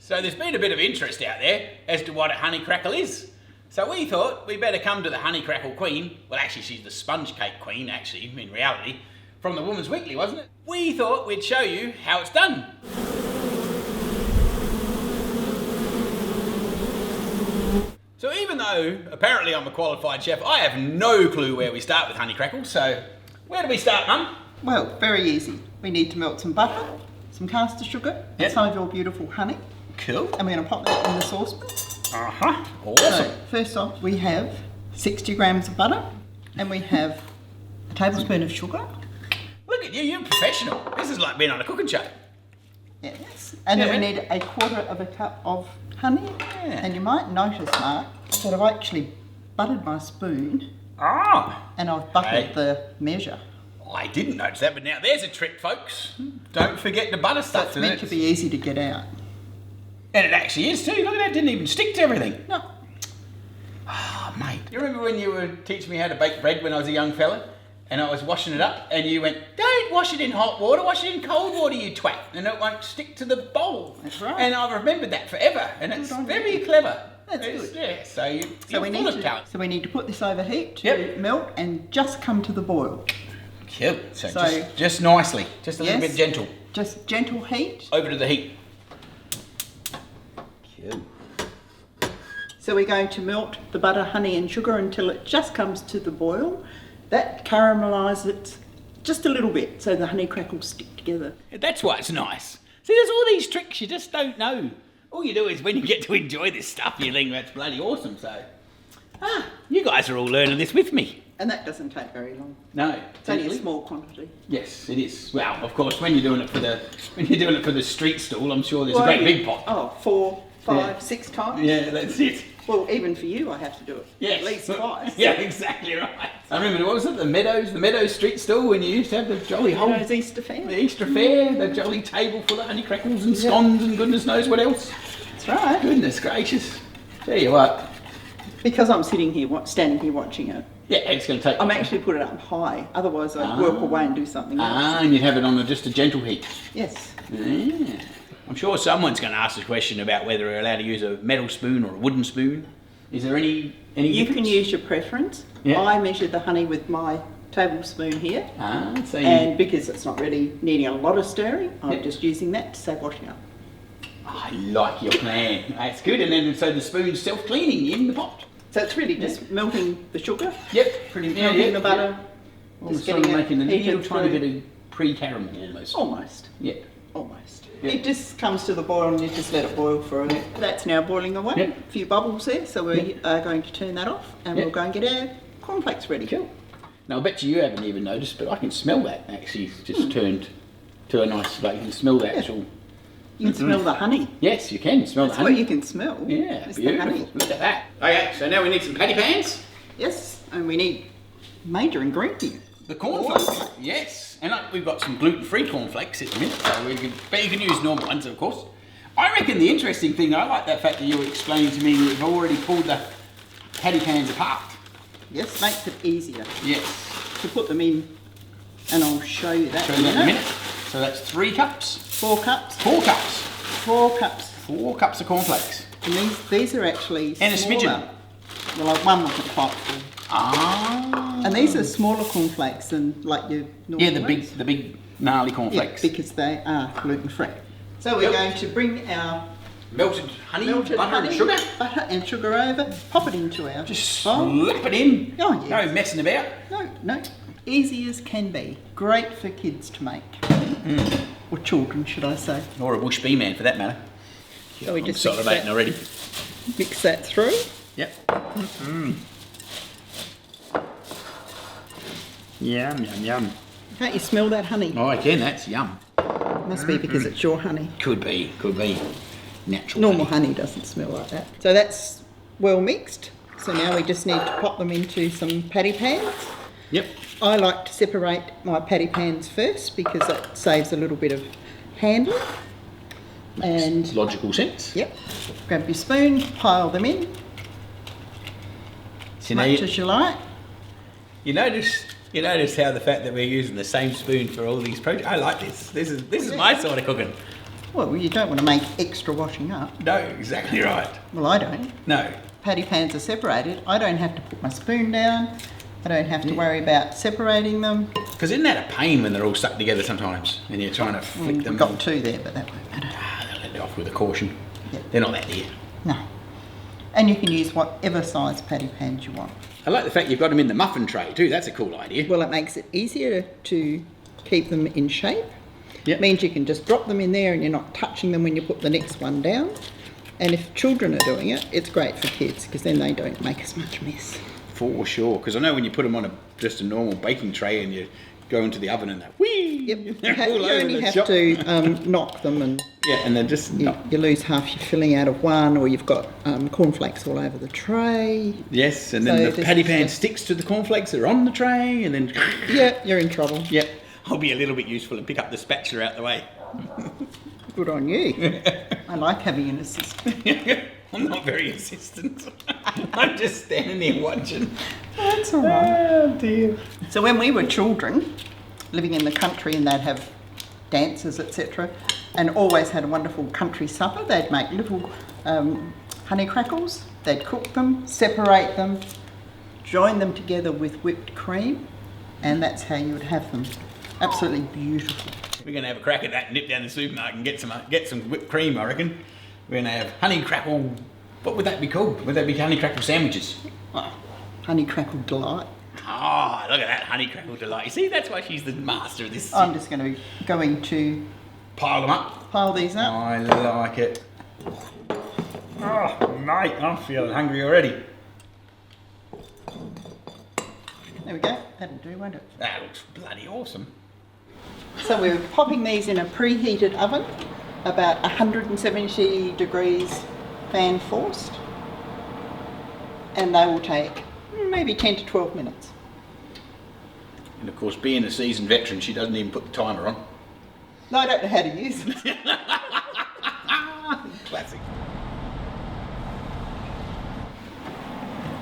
So there's been a bit of interest out there as to what a honey crackle is. So we thought we better come to the honey crackle queen. Well, actually she's the sponge cake queen, actually, in reality, from the Woman's Weekly, wasn't it? We thought we'd show you how it's done. So even though apparently I'm a qualified chef, I have no clue where we start with honey crackles. So where do we start, Mum? Well, very easy. We need to melt some butter, some caster sugar, and some of your beautiful honey. Cool. And we're going to pop that in the saucepan. Awesome. So, first off, we have 60 grams of butter, and we have a tablespoon of sugar. Look at you, you're a professional. This is like being on a cooking show. Yes. And then we need a quarter of a cup of honey. Yeah. And you might notice, Mark, that I've actually buttered my spoon. And I've buttered the measure. I didn't notice that, but now there's a trick, folks. Don't forget the butter stuff. It's meant to be easy to get out. And it actually is too. Look at that, it didn't even stick to everything. No. Oh, mate. You remember when you were teaching me how to bake bread when I was a young fella? And I was washing it up and you went, don't wash it in hot water, wash it in cold water, you twat. And it won't stick to the bowl. That's right. And I've remembered that forever. And it's very clever. That's good. Yeah, so you're we full of talent. So we need to put this over heat to melt and just come to the boil. Cool. So just nicely, just a little bit gentle. Just gentle heat. Over to the heat. Cool. So we're going to melt the butter, honey and sugar until it just comes to the boil. That caramelizes it just a little bit so the honey crackles stick together. That's why it's nice. See, there's all these tricks you just don't know. All you do is when you get to enjoy this stuff, you think that's bloody awesome. So, you guys are all learning this with me. And that doesn't take very long. No, it's only a small quantity. Yes, it is. Well, of course, when you're doing it for the street stall, I'm sure there's a great big pot. Oh, 4, 5, 6 times. Yeah, that's it. Well, even for you, I have to do it. Yes. At least twice. Yeah, exactly right. I remember, what was it, the Meadows street stall when you used to have the jolly whole... Meadows Easter Fair. The Easter Fair, the jolly table full of honey crackles and scones and goodness knows what else. That's right. Goodness gracious. Tell you what. Because I'm standing here watching it. Yeah, it's going to take... I'm actually put it up high, otherwise I'd work away and do something else. And you'd have it on just a gentle heat. Yes. Yeah. I'm sure someone's going to ask the question about whether we're allowed to use a metal spoon or a wooden spoon. Is there any You difference? can use your preference. Yeah. I measure the honey with my tablespoon here. So and because it's not really needing a lot of stirring, I'm just using that to save washing up. I like your plan. That's good. And then so the spoon's self-cleaning in the pot. So it's really just melting the sugar. Yep, pretty melting the butter. Just getting it making a little tiny bit of pre-caramel almost. Almost. Yeah. Almost. Yep. It just comes to the boil and you just let it boil for a minute. That's now boiling away. Yep. A few bubbles there, so we are going to turn that off and we'll go and get our cornflakes ready. Cool. Now I bet you haven't even noticed, but I can smell that actually just turned to a nice, like you can smell the actual... You can smell the honey. Yes, you can smell the honey. That's what you can smell. Yeah, beautiful. Look at that. Okay, so now we need some patty pans. Yes, and we need major ingredient. The cornflakes. Yes, and we've got some gluten-free cornflakes at the minute, so but you can use normal ones, of course. I reckon the interesting thing, I like that fact that you were explaining to me you've already pulled the patty pans apart. Yes, makes it easier. Yes. To put them in, and I'll show you that in a minute. So that's 3 cups. 4 cups. 4 cups. 4 cups. 4 cups of cornflakes. And these are actually and smaller. A smidgen. Well, one wasn't quite full. And these are smaller cornflakes than like your normal ones. the big gnarly cornflakes. Yeah, because they are gluten-free. So we're going to bring our melted honey, butter and sugar. Butter and sugar over. Pop it into our just bowl. slap it in. Oh, yes. No messing about. No. Easy as can be. Great for kids to make. Or children, should I say. Or a bush bee man, for that matter. So we just salivating already. Mix that through. Yep. Yum, yum, yum. Can't you smell that honey? Oh, I can. That's yum. Must be because it's your honey. Could be. Natural Normal honey doesn't smell like that. So that's well mixed. So now we just need to pop them into some patty pans. Yep. I like to separate my patty pans first because it saves a little bit of handling. Makes logical sense. Yep. Grab your spoon, pile them in. So much as you like. You notice how the fact that we're using the same spoon for all these projects. I like this. This is my sort of cooking. Well, you don't want to make extra washing up. No, exactly right. Well, I don't. No. Patty pans are separated. I don't have to put my spoon down. I don't have to worry about separating them. Because isn't that a pain when they're all stuck together sometimes and you're trying to flick them? We've got two there, but that won't matter. They'll let it off with a caution. Yep. They're not that dear. No. And you can use whatever size patty pans you want. I like the fact you've got them in the muffin tray too. That's a cool idea. Well, it makes it easier to keep them in shape. Yep. It means you can just drop them in there and you're not touching them when you put the next one down. And if children are doing it, it's great for kids because then they don't make as much mess. For sure, because I know when you put them on just a normal baking tray and you go into the oven and they're whee! Yep. You all over only the have shop. to knock them and Yeah, and then just you lose half your filling out of one, or you've got cornflakes all over the tray. Yes, and then So the this patty is pan just- sticks to the cornflakes that are on the tray, and then Yeah, you're in trouble. yep. I'll be a little bit useful and pick up the spatula out the way. Good on you. I like having an assistant. I'm not very assistant. I'm just standing there watching. That's all right. Oh dear. So when we were children, living in the country, and they'd have dances, etc., and always had a wonderful country supper, they'd make little honey crackles, they'd cook them, separate them, join them together with whipped cream, and that's how you would have them. Absolutely beautiful. We're going to have a crack at that and nip down the supermarket and get some whipped cream, I reckon. We're going to have honey crackle. What would that be called? Would that be honey crackle sandwiches? Oh, honey crackle delight. Oh, look at that honey crackle delight. You see, that's why she's the master of this. I'm just going to Pile them up. pile these up. I like it. Oh, mate, I'm feeling hungry already. There we go. That'll do, won't it? That looks bloody awesome. So we're popping these in a preheated oven, about 170 degrees fan forced, and they will take maybe 10 to 12 minutes. And of course, being a seasoned veteran, she doesn't even put the timer on. No, I don't know how to use it. Classic.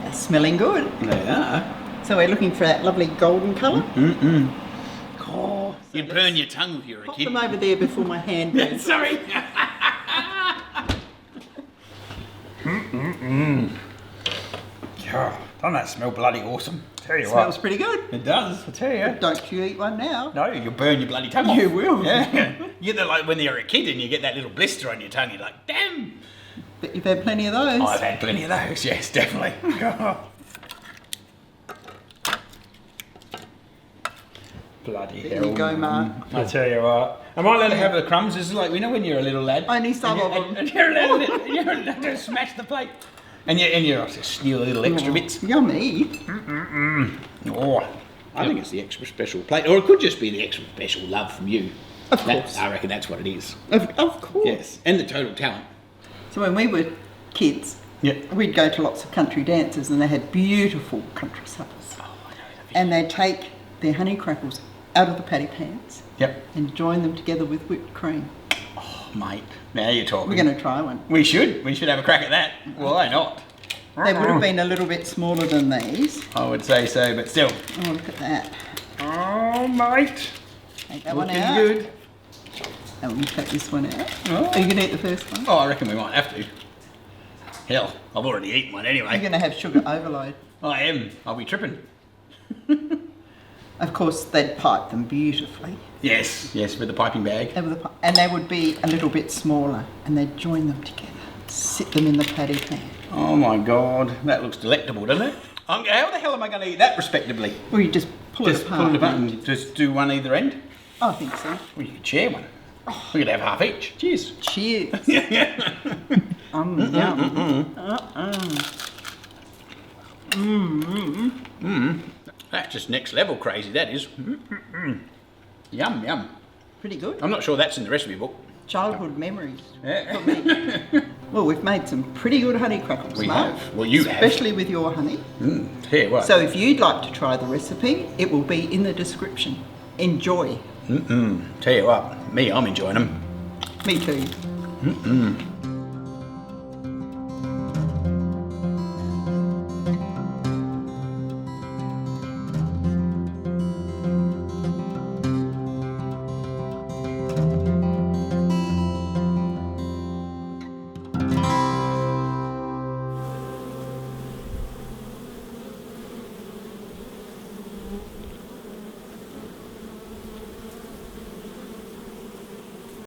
They're smelling good. They are. So we're looking for that lovely golden colour. Oh, you'd burn your tongue if you were a Pop kid. them over there before my hand goes. Sorry. Oh, doesn't that smell bloody awesome? Tell you Smells what. pretty good. It does, I tell you. Don't you eat one now. No, you'll burn your bloody tongue off. You will. Yeah. You're like when you're a kid and you get that little blister on your tongue, you're like, damn. But you've had plenty of those. I've had plenty of those, yes, definitely. Bloody There hell. you go, Mark. I tell you what. Am I allowed to have the crumbs? This is like, you know when you're a little lad? Only some and of them. And you're allowed to smash the plate. And you're steal little extra bits. Yummy. Oh, I think it's the extra special plate. Or it could just be the extra special love from you. Of course. I reckon that's what it is. Of course. Yes. And the total talent. So when we were kids, Yep. we'd go to lots of country dances and they had beautiful country suppers. Oh, I know. And they'd take their honey crackles out of the patty pans Yep. and join them together with whipped cream. Oh, mate. Now you're talking. We're going to try one. We should. We should have a crack at that. Why not? They would have been a little bit smaller than these. I would say so, but still. Oh, look at that. Oh, mate. Take that one Looking out. good. And we'll take this one out. Oh. Are you going to eat the first one? Oh, I reckon we might have to. Hell, I've already eaten one You're anyway. going to have sugar overload. I am. I'll be tripping. Of course, they'd pipe them beautifully. Yes, yes, with the piping bag. And they would be a little bit smaller, and they'd join them together, sit them in the patty pan. Oh my God, that looks delectable, doesn't it? How the hell am I going to eat that respectably? Or you just pull it Just apart. pull it apart and just do one either end? I think so. Well, you could share one. We could have half each. Cheers. Cheers. Yeah. Yum. That's just next level crazy, that is. Yum, yum. Pretty good. I'm not sure that's in the recipe book. Childhood memories. Yeah. For me. Well, we've made some pretty good honey crackles, We Mark. have. Well, you have. Especially with your honey. Here, what? So if you'd like to try the recipe, it will be in the description. Enjoy. Tell you what, I'm enjoying them. Me too.